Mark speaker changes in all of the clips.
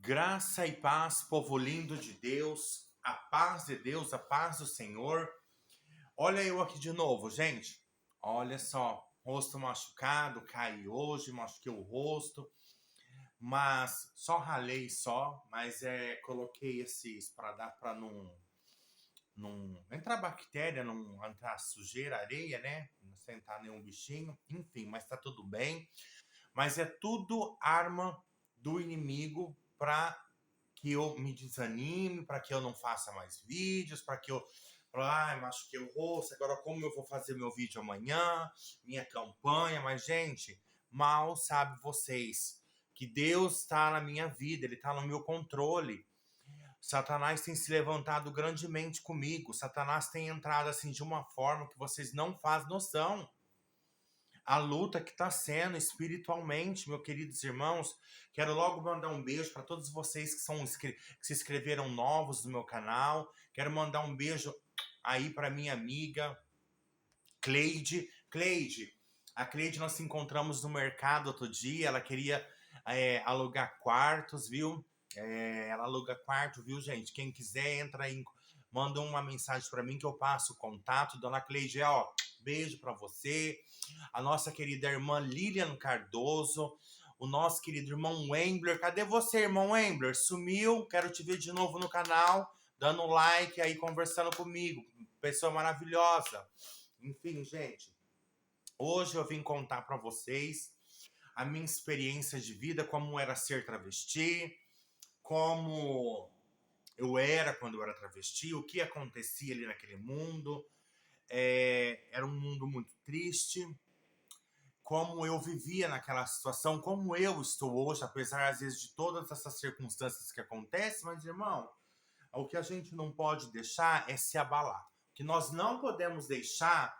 Speaker 1: Graça e paz, povo lindo de Deus, a paz de Deus, a paz do Senhor. Olha eu aqui de novo, gente. Olha só, rosto machucado, caí hoje, machuquei o rosto, mas só ralei só, mas coloquei esses para dar para não entrar bactéria, não entrar sujeira, areia, né? Não sentar nenhum bichinho, enfim, mas tá tudo bem. Mas é tudo arma do inimigo para que eu me desanime, para que eu não faça mais vídeos, para que eu machuquei o rosto, agora como eu vou fazer meu vídeo amanhã, minha campanha, mas gente, mal sabe vocês que Deus está na minha vida, Ele está no meu controle. Satanás tem se levantado grandemente comigo, Satanás tem entrado assim de uma forma que vocês não fazem noção. A luta que está sendo espiritualmente, meus queridos irmãos. Quero logo mandar um beijo para todos vocês que se inscreveram novos no meu canal. Quero mandar um beijo aí para minha amiga Cleide. A Cleide nós se encontramos no mercado outro dia. Ela queria alugar quartos, viu? Ela aluga quarto, viu, gente? Quem quiser, entra aí, manda uma mensagem para mim que eu passo o contato. Dona Cleide, beijo para você. A nossa querida irmã Lilian Cardoso, o nosso querido irmão Wembler. Cadê você, irmão Wembler? Sumiu, quero te ver de novo no canal, dando like aí, conversando comigo. Pessoa maravilhosa. Enfim, gente, hoje eu vim contar para vocês a minha experiência de vida, como era ser travesti, como eu era quando eu era travesti, o que acontecia ali naquele mundo. Era um mundo muito triste, como eu vivia naquela situação, como eu estou hoje, apesar às vezes de todas essas circunstâncias que acontecem, mas irmão, o que a gente não pode deixar é se abalar. O que nós não podemos deixar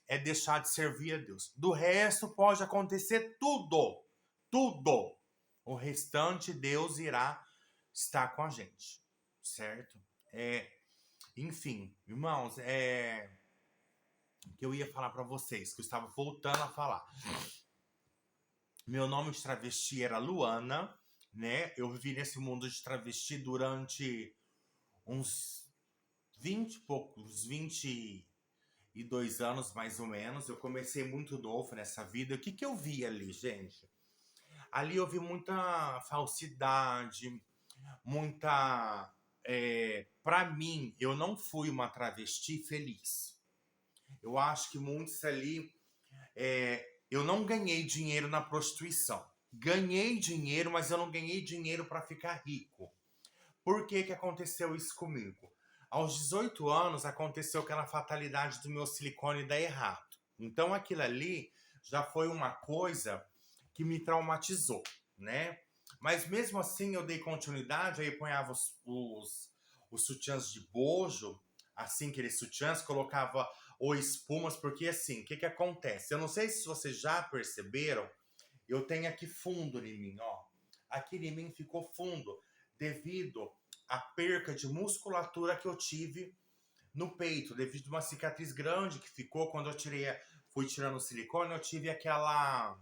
Speaker 1: é deixar de servir a Deus. Do resto pode acontecer tudo, tudo. O restante Deus irá estar com a gente, certo? Enfim, irmãos, que eu ia falar para vocês, que eu estava voltando a falar. Meu nome de travesti era Luana, né? Eu vivi nesse mundo de travesti durante uns 22 anos, mais ou menos. Eu comecei muito novo nessa vida. O que eu vi ali, gente? Ali eu vi muita falsidade, muita... para mim, eu não fui uma travesti feliz. Eu acho que muitos ali... eu não ganhei dinheiro na prostituição. Ganhei dinheiro, mas eu não ganhei dinheiro para ficar rico. Por que aconteceu isso comigo? Aos 18 anos aconteceu aquela fatalidade do meu silicone dar errado. Então aquilo ali já foi uma coisa que me traumatizou, né? Mas mesmo assim eu dei continuidade, aí eu ponhava os sutiãs de bojo, assim, aqueles sutiãs, colocava ou espumas, porque assim, o que acontece? Eu não sei se vocês já perceberam, eu tenho aqui fundo em mim, ó. Aqui em mim ficou fundo, devido à perca de musculatura que eu tive no peito, devido a uma cicatriz grande que ficou quando eu fui tirando o silicone, eu tive aquela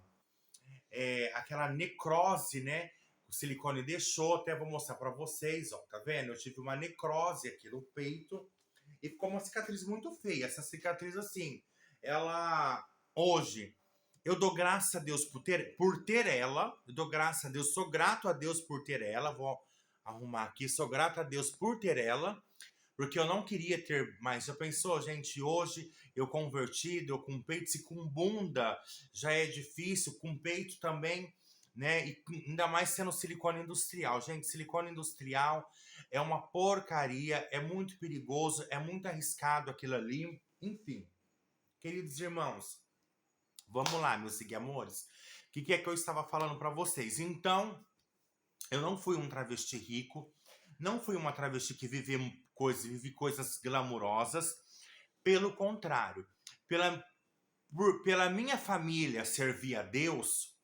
Speaker 1: necrose, né? O silicone deixou, até vou mostrar para vocês, ó, tá vendo? Eu tive uma necrose aqui no peito e ficou uma cicatriz muito feia. Essa cicatriz, assim, ela hoje eu dou graças a Deus por ter ela. Eu dou graças a Deus, sou grato a Deus por ter ela. Vou arrumar aqui, sou grato a Deus por ter ela, porque eu não queria ter mais. Já pensou, gente? Hoje eu convertido, eu com peito e com bunda já é difícil, com peito também, né? E ainda mais sendo silicone industrial. Gente, silicone industrial é uma porcaria, é muito perigoso, é muito arriscado aquilo ali. Enfim, queridos irmãos, vamos lá, meus amores. O que é que eu estava falando para vocês? Então, eu não fui um travesti rico, não fui uma travesti que vivi coisas glamourosas. Pelo contrário, pela minha família servir a Deus,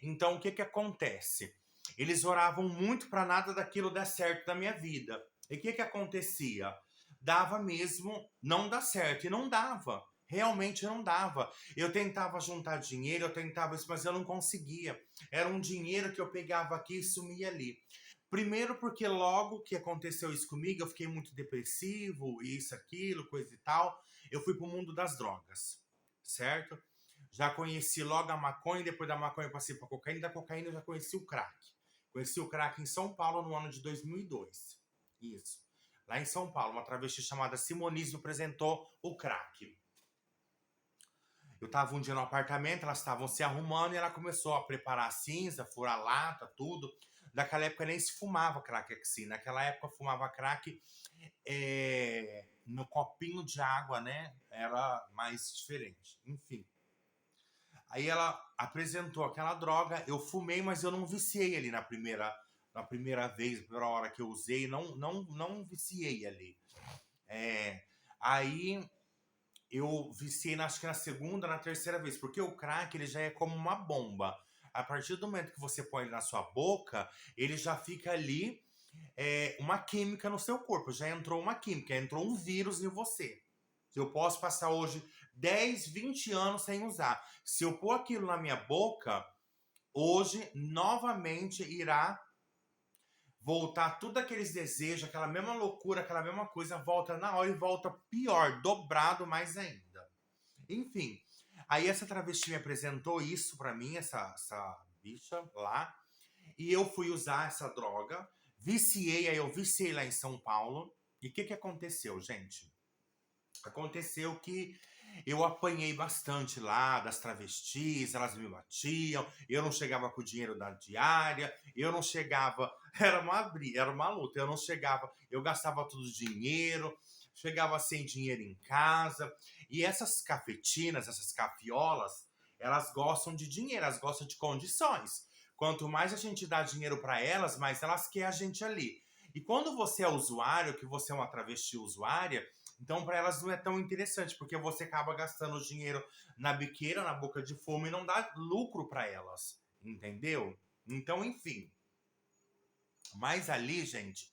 Speaker 1: então o que acontece? Eles oravam muito para nada daquilo dar certo na minha vida. E o que acontecia? Dava mesmo, não dá certo, e não dava. Realmente não dava. Eu tentava juntar dinheiro, eu tentava isso, mas eu não conseguia. Era um dinheiro que eu pegava aqui e sumia ali. Primeiro porque logo que aconteceu isso comigo, eu fiquei muito depressivo, isso, aquilo, coisa e tal. Eu fui pro mundo das drogas, certo? Já conheci logo a maconha, depois da maconha eu passei pra cocaína, da cocaína eu já conheci o crack. Conheci o crack em São Paulo no ano de 2002. Isso. Lá em São Paulo, uma travesti chamada Simonize me apresentou o crack. Eu tava um dia no apartamento, elas estavam se arrumando e ela começou a preparar a cinza, furar lata, tudo. Naquela época nem se fumava crack assim. Naquela época fumava crack no copinho de água, né? Era mais diferente. Enfim. Aí ela apresentou aquela droga, eu fumei, mas eu não viciei ali na primeira vez, na primeira hora que eu usei, não viciei ali. Aí eu viciei, acho que na segunda, na terceira vez, porque o crack ele já é como uma bomba. A partir do momento que você põe ele na sua boca, ele já fica ali uma química no seu corpo. Já entrou uma química, entrou um vírus em você. Eu posso passar hoje 10, 20 anos sem usar. Se eu pôr aquilo na minha boca, hoje novamente irá voltar tudo aqueles desejos, aquela mesma loucura, aquela mesma coisa, volta na hora e volta pior, dobrado mais ainda. Enfim, aí essa travesti me apresentou isso pra mim, essa bicha lá, e eu fui usar essa droga, aí eu viciei lá em São Paulo, e o que aconteceu, gente? Aconteceu que eu apanhei bastante lá das travestis, elas me batiam, eu não chegava com o dinheiro da diária, eu não chegava, era uma luta, eu não chegava, eu gastava todo o dinheiro, chegava sem dinheiro em casa, e essas cafetinas, essas cafiolas, elas gostam de dinheiro, elas gostam de condições. Quanto mais a gente dá dinheiro para elas, mais elas querem a gente ali. E quando você é usuário, que você é uma travesti usuária, então, para elas não é tão interessante, porque você acaba gastando dinheiro na biqueira, na boca de fumo, e não dá lucro para elas, entendeu? Então, enfim. Mas ali, gente,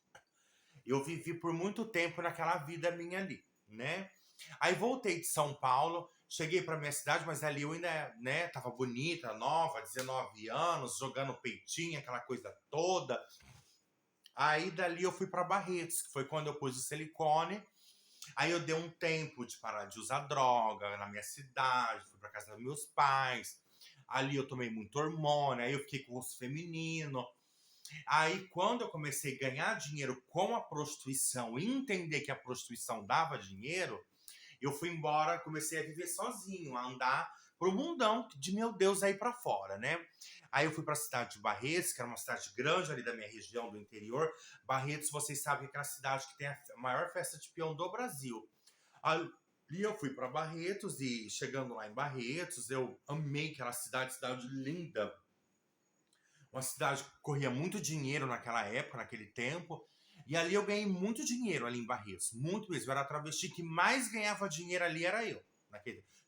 Speaker 1: eu vivi por muito tempo naquela vida minha ali, né? Aí voltei de São Paulo, cheguei para minha cidade, mas ali eu ainda, né, tava bonita, nova, 19 anos, jogando peitinho, aquela coisa toda. Aí dali eu fui para Barretos, que foi quando eu pus o silicone. Aí eu dei um tempo de parar de usar droga na minha cidade, fui pra casa dos meus pais. Ali eu tomei muito hormônio, aí eu fiquei com o rosto feminino. Aí quando eu comecei a ganhar dinheiro com a prostituição e entender que a prostituição dava dinheiro, eu fui embora, comecei a viver sozinho, a andar pro mundão de meu Deus aí pra fora, né? Aí eu fui pra cidade de Barretos, que era uma cidade grande ali da minha região do interior. Barretos, vocês sabem que é aquela cidade que tem a maior festa de peão do Brasil. Ali eu fui pra Barretos e chegando lá em Barretos, eu amei aquela cidade linda. Uma cidade que corria muito dinheiro naquela época, naquele tempo. E ali eu ganhei muito dinheiro ali em Barretos. Muito mesmo. Eu era a travesti que mais ganhava dinheiro ali, era eu.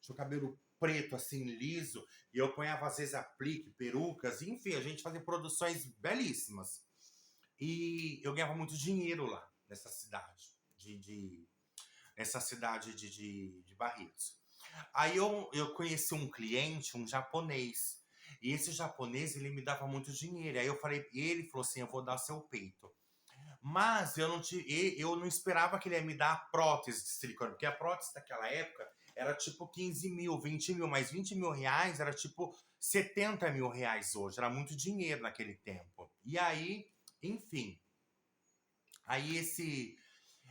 Speaker 1: Tinha o cabelo preto, assim, liso. E eu ponhava, às vezes, aplique, perucas. Enfim, a gente fazia produções belíssimas. E eu ganhava muito dinheiro lá, nessa cidade. Nessa cidade de Barretos. Aí eu conheci um cliente, um japonês. E esse japonês, ele me dava muito dinheiro. Aí eu falei, ele falou assim, eu vou dar seu peito. Mas eu não esperava que ele ia me dar a prótese de silicone, porque a prótese daquela época era tipo 15 mil, 20 mil, mas 20 mil reais era tipo 70 mil reais hoje. Era muito dinheiro naquele tempo. E aí, enfim. Aí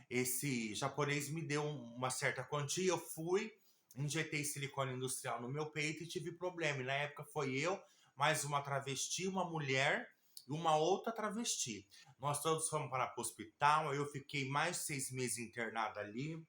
Speaker 1: esse japonês me deu uma certa quantia, eu fui, injetei silicone industrial no meu peito e tive problema. E na época foi eu, mais uma travesti, uma mulher e uma outra travesti. Nós todos fomos para o hospital, eu fiquei mais de 6 meses internada ali.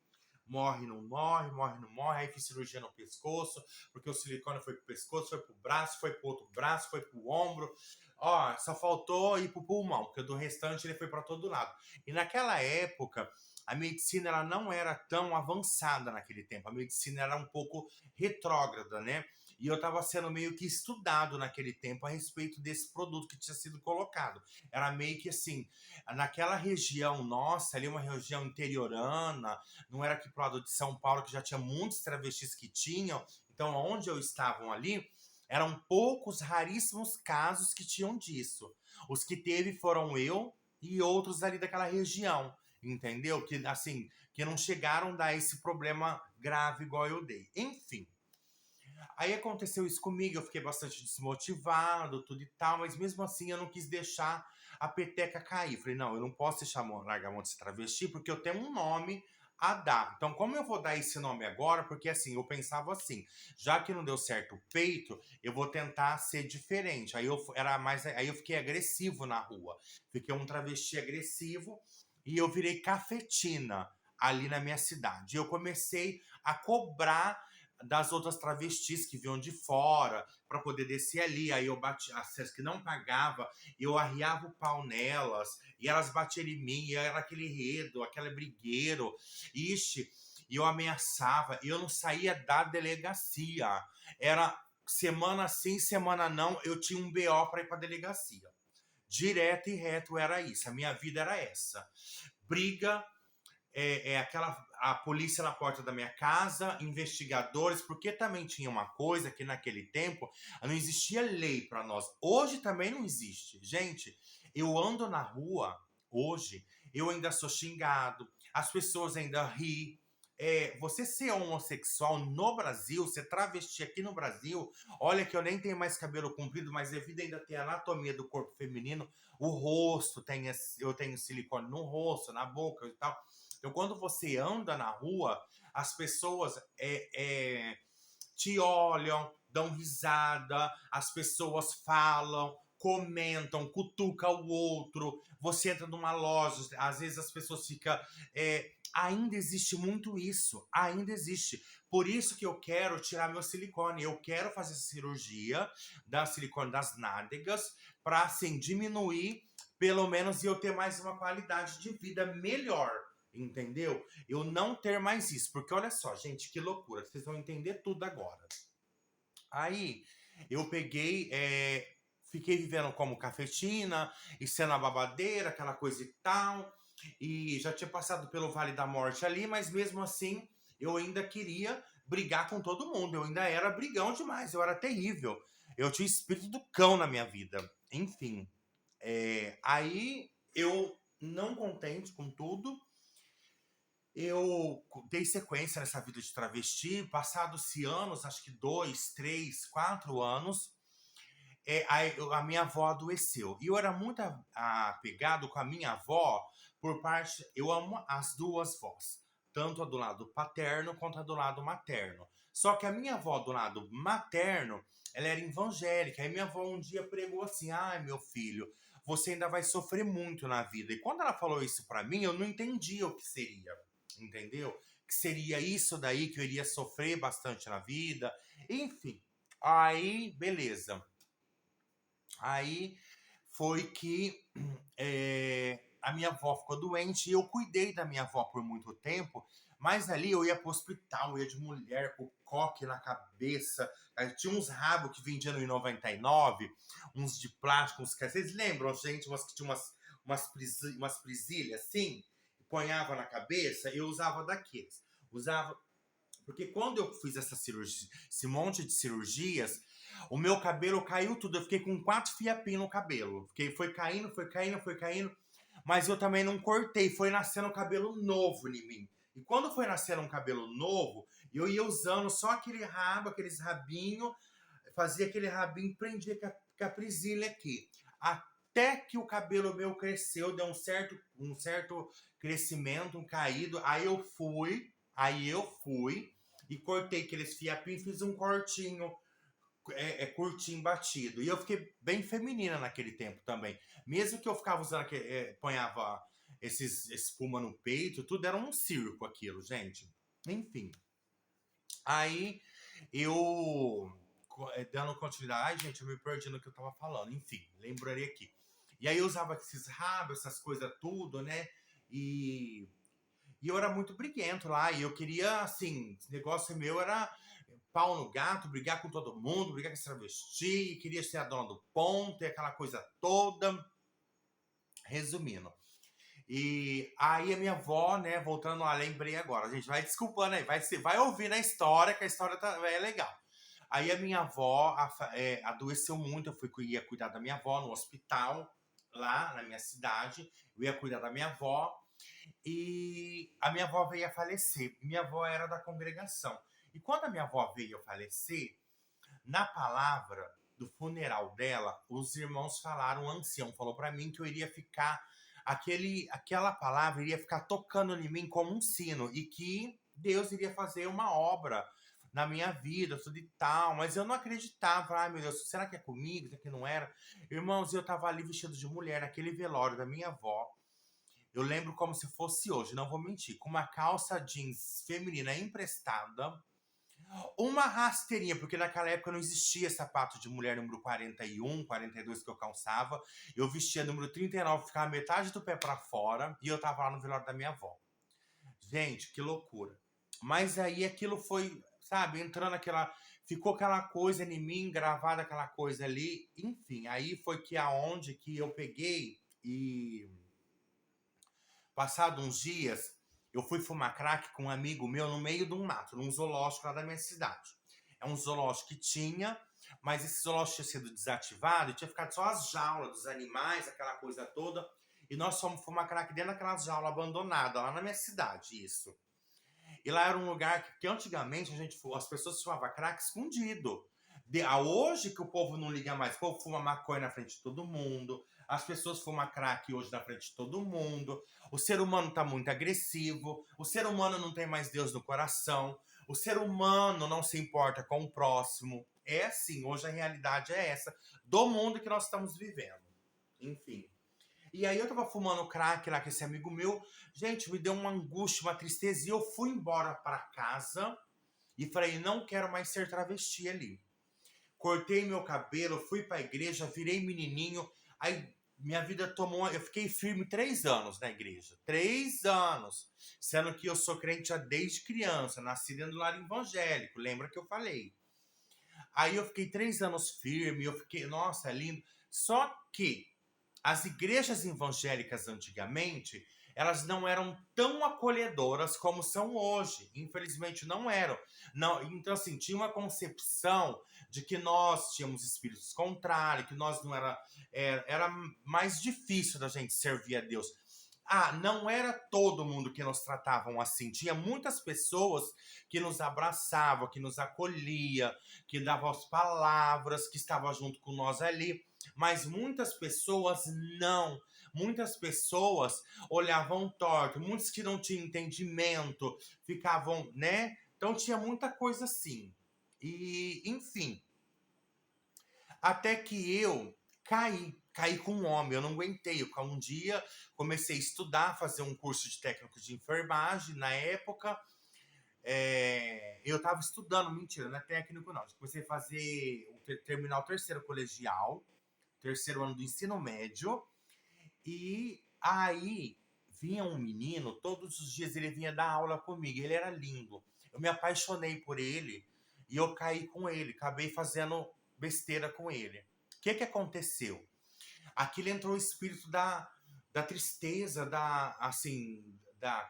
Speaker 1: Morre, não morre, morre, não morre. Aí fiz cirurgia no pescoço, porque o silicone foi pro pescoço, foi pro braço, foi pro outro braço, foi pro ombro. Ó, só faltou ir pro pulmão, porque do restante ele foi para todo lado. E naquela época, a medicina ela não era tão avançada naquele tempo. A medicina era um pouco retrógrada, né? E eu estava sendo meio que estudado naquele tempo a respeito desse produto que tinha sido colocado. Era meio que assim, naquela região nossa, ali uma região interiorana, não era aqui pro lado de São Paulo, que já tinha muitos travestis que tinham. Então, onde eu estava ali, eram poucos, raríssimos casos que tinham disso. Os que teve foram eu, e outros ali daquela região, entendeu? Que assim, que não chegaram a dar esse problema grave igual eu dei. Enfim, aí aconteceu isso comigo, eu fiquei bastante desmotivado, tudo e tal, mas mesmo assim eu não quis deixar a peteca cair. Falei, não, eu não posso deixar largar a mão de ser travesti, porque eu tenho um nome a dar. Então, como eu vou dar esse nome agora? Porque assim, eu pensava assim, já que não deu certo o peito, eu vou tentar ser diferente. Aí eu fiquei agressivo na rua. Fiquei um travesti agressivo e eu virei cafetina ali na minha cidade. E eu comecei a cobrar das outras travestis que vinham de fora para poder descer ali. Aí eu bati, as que não pagava, eu arriava o pau nelas e elas batiam em mim, e era aquele enredo, aquele brigueiro. Ixi, e eu ameaçava, e eu não saía da delegacia. Era semana sim, semana não, eu tinha um BO para ir para delegacia. Direto e reto era isso, a minha vida era essa. Briga, aquela a polícia na porta da minha casa, investigadores, porque também tinha uma coisa que naquele tempo não existia lei para nós. Hoje também não existe. Gente, eu ando na rua hoje, eu ainda sou xingado, as pessoas ainda riem. Você ser homossexual no Brasil, ser travesti aqui no Brasil, olha que eu nem tenho mais cabelo comprido, mas devido ainda ter a anatomia do corpo feminino, o rosto, eu tenho silicone no rosto, na boca e tal. Então, quando você anda na rua, as pessoas te olham, dão risada, as pessoas falam, comentam, cutuca o outro. Você entra numa loja, às vezes as pessoas ficam. Ainda existe muito isso, ainda existe. Por isso que eu quero tirar meu silicone. Eu quero fazer essa cirurgia da silicone das nádegas para assim diminuir, pelo menos, e eu ter mais uma qualidade de vida melhor. Entendeu? Eu não ter mais isso. Porque olha só, gente, que loucura. Vocês vão entender tudo agora. Aí eu peguei, fiquei vivendo como cafetina, e sendo a babadeira, aquela coisa e tal. E já tinha passado pelo Vale da Morte ali, mas mesmo assim eu ainda queria brigar com todo mundo. Eu ainda era brigão demais, eu era terrível. Eu tinha espírito do cão na minha vida. Enfim, aí eu, não contente com tudo, eu dei sequência nessa vida de travesti. Passados-se anos, acho que 2, 3, 4 anos, a minha avó adoeceu. E eu era muito apegado com a minha avó, por parte. Eu amo as duas vós, tanto a do lado paterno quanto a do lado materno. Só que a minha avó do lado materno, ela era evangélica. Aí minha avó um dia pregou assim: ai, meu filho, você ainda vai sofrer muito na vida. E quando ela falou isso pra mim, eu não entendia o que seria, entendeu? Que seria isso daí, que eu iria sofrer bastante na vida. Enfim, aí, beleza. Aí foi que a minha avó ficou doente e eu cuidei da minha avó por muito tempo, mas ali eu ia pro hospital, eu ia de mulher com coque na cabeça. Aí tinha uns rabos que vendiam em 99, uns de plástico, uns que vocês lembram, gente, umas que tinham umas presilhas assim, ponhava na cabeça, eu usava daqueles. Usava porque quando eu fiz essa cirurgia, esse monte de cirurgias, o meu cabelo caiu tudo. Eu fiquei com 4 fiapinhos no cabelo. Foi caindo, foi caindo, foi caindo. Mas eu também não cortei. Foi nascendo um cabelo novo em mim. E quando foi nascendo um cabelo novo, eu ia usando só aquele rabo, aqueles rabinhos. Fazia aquele rabinho, prendia com a presilha aqui. Até que o cabelo meu cresceu, deu um certo crescimento, um caído. Aí eu fui e cortei aqueles fiapinhos, fiz um cortinho, curtinho, batido. E eu fiquei bem feminina naquele tempo também. Mesmo que eu ficava usando, ponhava esses espuma no peito, tudo era um circo aquilo, gente. Enfim. Aí eu, dando continuidade, ai, gente, eu me perdi no que eu tava falando. Enfim, lembrarei aqui. E aí eu usava esses rabos, essas coisas tudo, né? E eu era muito briguento lá, e eu queria, assim, esse negócio meu era pau no gato, brigar com todo mundo, brigar com esse travesti, queria ser a dona do ponto e aquela coisa toda. Resumindo. E aí a minha avó, né, voltando lá, lembrei agora, a gente vai desculpando aí, vai ouvir a história, que a história é legal. Aí a minha avó adoeceu muito, ia cuidar da minha avó no hospital, lá na minha cidade, eu ia cuidar da minha avó, e a minha avó veio a falecer. Minha avó era da congregação. E quando a minha avó veio a falecer, na palavra do funeral dela, os irmãos falaram, o ancião falou para mim que eu iria ficar, aquela palavra iria ficar tocando em mim como um sino, e que Deus iria fazer uma obra na minha vida, tudo e tal, mas eu não acreditava. Ai, meu Deus, será que é comigo? Será que não era? Irmãos, eu tava ali vestido de mulher, naquele velório da minha avó. Eu lembro como se fosse hoje, não vou mentir, com uma calça jeans feminina emprestada, uma rasteirinha, porque naquela época não existia sapato de mulher número 41, 42 que eu calçava. Eu vestia número 39, ficava metade do pé pra fora, e eu tava lá no velório da minha avó. Gente, que loucura. Mas aí aquilo foi, sabe, entrando aquela. Ficou aquela coisa em mim, gravada aquela coisa ali. Enfim, aí foi que aonde que eu peguei e. Passado uns dias, eu fui fumar crack com um amigo meu no meio de um mato, num zoológico lá da minha cidade. É um zoológico que tinha, mas esse zoológico tinha sido desativado e tinha ficado só as jaulas dos animais, aquela coisa toda. E nós fomos fumar crack dentro daquelas jaulas abandonadas, lá na minha cidade, isso. E lá era um lugar que antigamente as pessoas fumavam crack escondido. Hoje que o povo não liga mais, o povo fuma maconha na frente de todo mundo, as pessoas fumam crack hoje na frente de todo mundo, o ser humano está muito agressivo, o ser humano não tem mais Deus no coração, o ser humano não se importa com o próximo. É assim, hoje a realidade é essa, do mundo que nós estamos vivendo. Enfim. E aí eu tava fumando crack lá com esse amigo meu. Gente, me deu uma angústia, uma tristeza. E eu fui embora para casa e falei, não quero mais ser travesti ali. Cortei meu cabelo, fui pra igreja, virei menininho. Aí minha vida tomou. Eu fiquei firme 3 anos na igreja. 3 anos. Sendo que eu sou crente já desde criança, nasci dentro do lar evangélico. Lembra que eu falei? Aí eu fiquei 3 anos firme, eu fiquei, nossa, é lindo. Só que as igrejas evangélicas antigamente, elas não eram tão acolhedoras como são hoje. Infelizmente não eram. Não, então assim, tinha uma concepção de que nós tínhamos espíritos contrários, que nós não era mais difícil da gente servir a Deus. Ah, não era todo mundo que nos tratavam assim. Tinha muitas pessoas que nos abraçavam, que nos acolhia, que davam as palavras, que estavam junto com nós ali. Mas muitas pessoas não. Muitas pessoas olhavam torto, muitos que não tinham entendimento, ficavam, né? Então tinha muita coisa assim. E, enfim, até que eu caí com um homem, eu não aguentei. Um dia comecei a estudar, fazer um curso de técnico de enfermagem na época. Eu estava estudando, mentira, não é técnico não. Comecei a fazer, terminar o terceiro colegial, terceiro ano do ensino médio, e aí vinha um menino, todos os dias ele vinha dar aula comigo, ele era lindo. Eu me apaixonei por ele e eu caí com ele, acabei fazendo besteira com ele. O que aconteceu? Aquilo entrou o espírito da tristeza,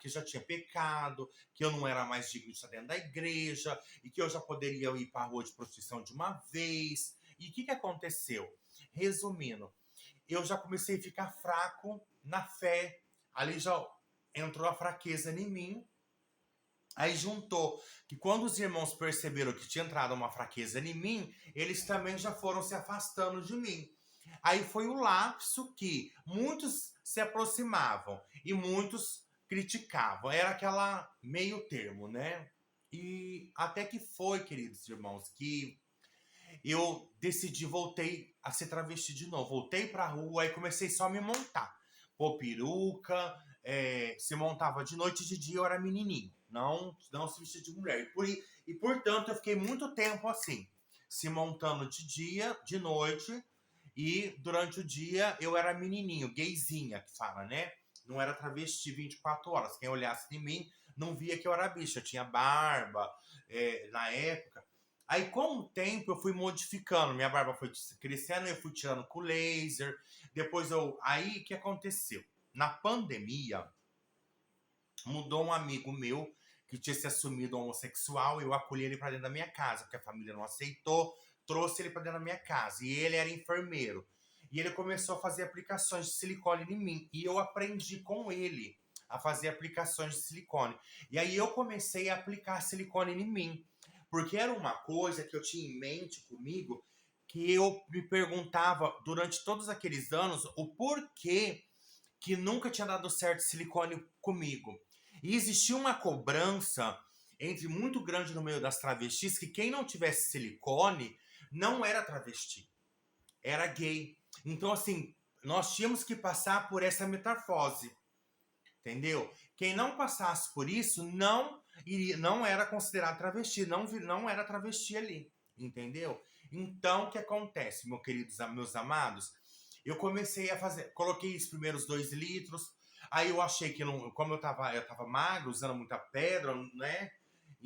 Speaker 1: que já tinha pecado, que eu não era mais digno de estar dentro da igreja, e que eu já poderia ir para a rua de prostituição de uma vez. E o que aconteceu? Resumindo, eu já comecei a ficar fraco na fé. Ali já entrou a fraqueza em mim. Aí juntou que quando os irmãos perceberam que tinha entrado uma fraqueza em mim, eles também já foram se afastando de mim. Aí foi o lapso que muitos se aproximavam e muitos criticavam. Era aquela meio termo, né? E até que foi, queridos irmãos, que eu decidi, voltei a ser travesti de novo. Voltei pra rua e comecei só a me montar. Pô, peruca, se montava de noite e de dia eu era menininho. Não se vestia de mulher. Portanto, eu fiquei muito tempo assim, se montando de dia, de noite, e durante o dia eu era menininho, gayzinha, que fala, né? Não era travesti 24 horas. Quem olhasse em mim não via que eu era bicha. Eu tinha barba, na época. Aí, com o tempo, eu fui modificando. Minha barba foi crescendo, eu fui tirando com laser. Depois Aí, o que aconteceu? Na pandemia, mudou um amigo meu que tinha se assumido homossexual. Eu acolhi ele para dentro da minha casa, porque a família não aceitou. Trouxe ele para dentro da minha casa. E ele era enfermeiro. e ele começou a fazer aplicações de silicone em mim. E eu aprendi com ele a fazer aplicações de silicone. E aí eu comecei a aplicar silicone em mim. Porque era uma coisa que eu tinha em mente comigo, que eu me perguntava durante todos aqueles anos o porquê que nunca tinha dado certo silicone comigo. E existia uma cobrança entre muito grande no meio das travestis que quem não tivesse silicone não era travesti, era gay. Então, assim, nós tínhamos que passar por essa metamorfose, entendeu? Quem não passasse por isso não era considerado travesti, não era travesti ali, entendeu? Então, o que acontece, meus amados? Eu comecei a fazer, coloquei os primeiros 2 litros, aí eu achei que não, como eu tava magro, usando muita pedra, né?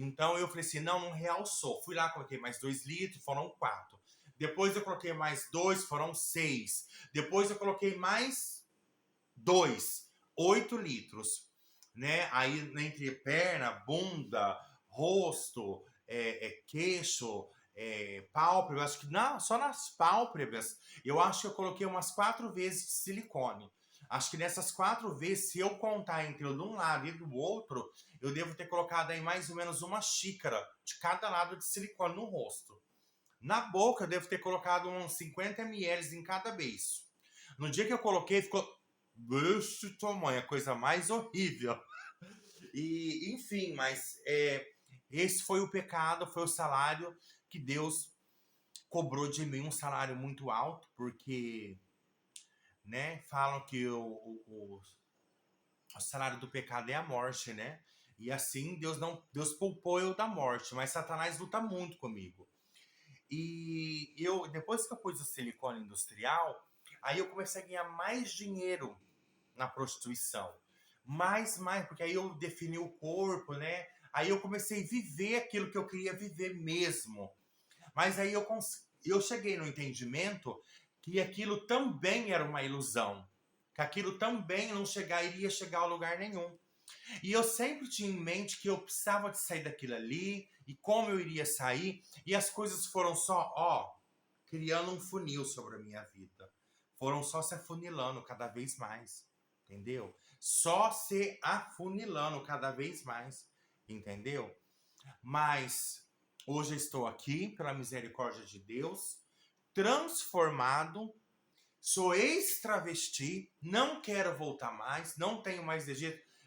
Speaker 1: Então eu falei assim, não realçou. Fui lá, coloquei mais 2 litros, foram 4. Depois eu coloquei mais 2, foram 6. Depois eu coloquei mais 2, 8 litros, né? Aí entre perna, bunda, rosto, queixo, pálpebra, acho que não, só nas pálpebras, eu acho que eu coloquei umas 4 vezes de silicone. Acho que nessas 4 vezes, se eu contar entre de um lado e do outro, eu devo ter colocado aí mais ou menos uma xícara de cada lado de silicone no rosto. Na boca, eu devo ter colocado uns 50 ml em cada beiço. No dia que eu coloquei, ficou desse tamanho, a coisa mais horrível. E, enfim, mas esse foi o pecado, foi o salário que Deus cobrou de mim, um salário muito alto, porque, né, falam que o salário do pecado é a morte, né? E assim, Deus poupou eu da morte, mas Satanás luta muito comigo. E depois que eu pus o silicone industrial, aí eu comecei a ganhar mais dinheiro na prostituição. Mais, porque aí eu defini o corpo, né? Aí eu comecei a viver aquilo que eu queria viver mesmo. Mas aí eu cheguei no entendimento que aquilo também era uma ilusão. Que aquilo também não iria chegar a lugar nenhum. E eu sempre tinha em mente que eu precisava de sair daquilo ali e como eu iria sair. E as coisas foram só, criando um funil sobre a minha vida. Foram só se afunilando cada vez mais, entendeu? Só se afunilando cada vez mais, entendeu? Mas hoje eu estou aqui, pela misericórdia de Deus, transformado, sou ex-travesti, não quero voltar mais, não tenho mais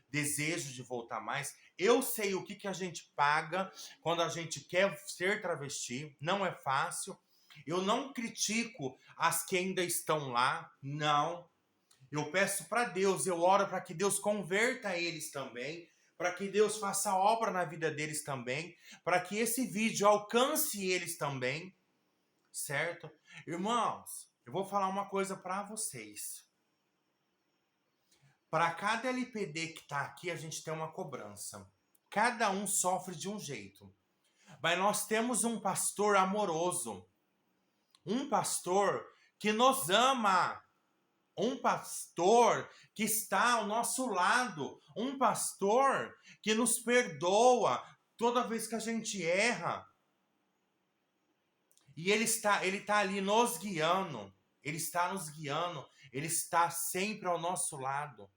Speaker 1: desejo de voltar mais. Eu sei o que a gente paga quando a gente quer ser travesti, não é fácil. Eu não critico as que ainda estão lá, não. Eu peço para Deus, eu oro para que Deus converta eles também, para que Deus faça obra na vida deles também, para que esse vídeo alcance eles também, certo? Irmãos, eu vou falar uma coisa para vocês. Para cada LPD que está aqui, a gente tem uma cobrança. Cada um sofre de um jeito. Mas nós temos um pastor amoroso, um pastor que nos ama, um pastor que está ao nosso lado, um pastor que nos perdoa toda vez que a gente erra. E ele está ali nos guiando, ele está nos guiando, ele está sempre ao nosso lado.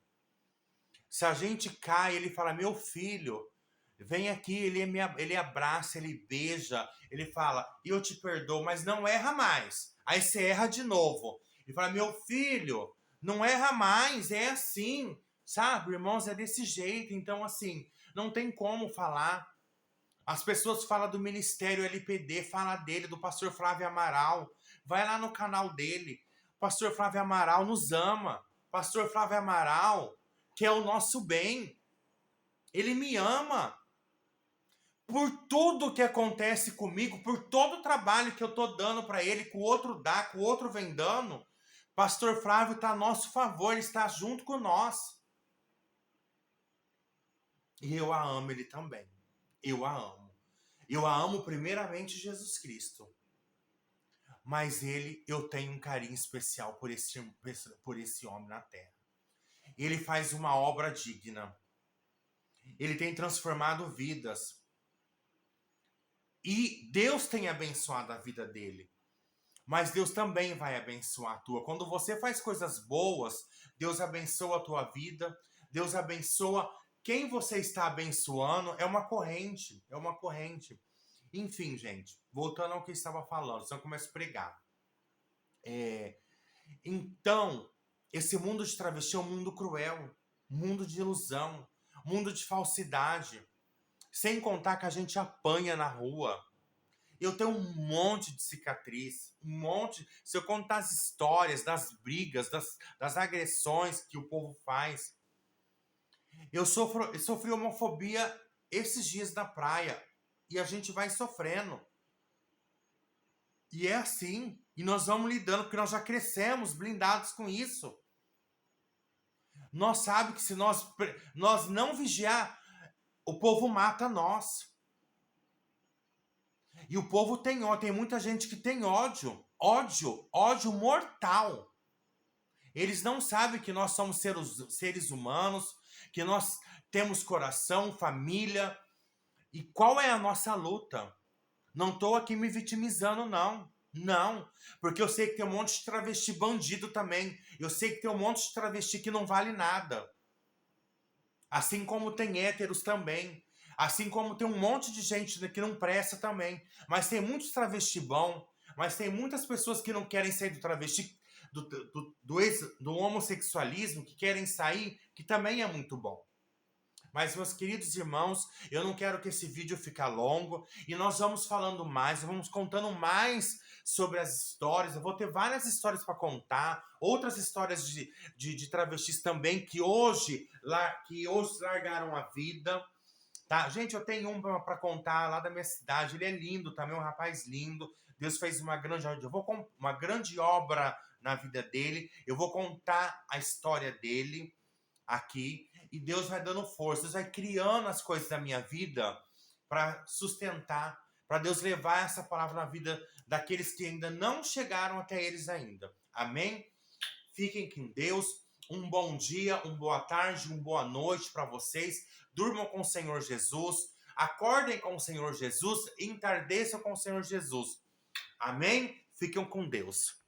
Speaker 1: Se a gente cai, ele fala, meu filho, vem aqui, ele abraça, ele beija, ele fala, eu te perdoo, mas não erra mais. Aí você erra de novo. Ele fala, meu filho, não erra mais, é assim, sabe? Irmãos, é desse jeito. Então, assim, não tem como falar. As pessoas falam do Ministério LPD, fala dele, do pastor Flávio Amaral. Vai lá no canal dele. O pastor Flávio Amaral nos ama. Pastor Flávio Amaral quer o nosso bem. Ele me ama. Por tudo que acontece comigo, por todo o trabalho que eu tô dando para ele, que o outro dá, que o outro vem dando, pastor Flávio está a nosso favor, ele está junto com nós. E eu a amo ele também. Eu a amo. Eu a amo primeiramente Jesus Cristo. Mas eu tenho um carinho especial por esse homem na terra. Ele faz uma obra digna. Ele tem transformado vidas. E Deus tem abençoado a vida dele. Mas Deus também vai abençoar a tua. Quando você faz coisas boas, Deus abençoa a tua vida, Deus abençoa quem você está abençoando. É uma corrente, é uma corrente. Enfim, gente, voltando ao que eu estava falando, senão eu começo a pregar. Então, esse mundo de travesti é um mundo cruel, mundo de ilusão, mundo de falsidade. Sem contar que a gente apanha na rua. Eu tenho um monte de cicatriz, um monte. Se eu contar as histórias das brigas, das agressões que o povo faz. Eu sofri homofobia esses dias na praia. E a gente vai sofrendo. E é assim. E nós vamos lidando, porque nós já crescemos blindados com isso. Nós sabemos que se nós não vigiar, o povo mata nós. E o povo tem ódio, tem muita gente que tem ódio, ódio mortal. Eles não sabem que nós somos seres humanos, que nós temos coração, família. E qual é a nossa luta? Não estou aqui me vitimizando, não. Não, porque eu sei que tem um monte de travesti bandido também. Eu sei que tem um monte de travesti que não vale nada. Assim como tem héteros também. Assim como tem um monte de gente que não presta também. Mas tem muitos travesti bom. Mas tem muitas pessoas que não querem sair do travesti, do homossexualismo, que querem sair, que também é muito bom. Mas, meus queridos irmãos, eu não quero que esse vídeo fique longo. E nós vamos falando mais, vamos contando mais sobre as histórias. Eu vou ter várias histórias para contar. Outras histórias de travestis também que hoje largaram a vida. Tá? Gente, eu tenho um para contar lá da minha cidade. Ele é lindo também, um rapaz lindo. Deus fez uma grande obra na vida dele. Eu vou contar a história dele aqui. E Deus vai dando força, Deus vai criando as coisas da minha vida para sustentar, para Deus levar essa palavra na vida daqueles que ainda não chegaram até eles ainda. Amém? Fiquem com Deus. Um bom dia, uma boa tarde, uma boa noite para vocês. Durmam com o Senhor Jesus. Acordem com o Senhor Jesus. Entardeçam com o Senhor Jesus. Amém? Fiquem com Deus.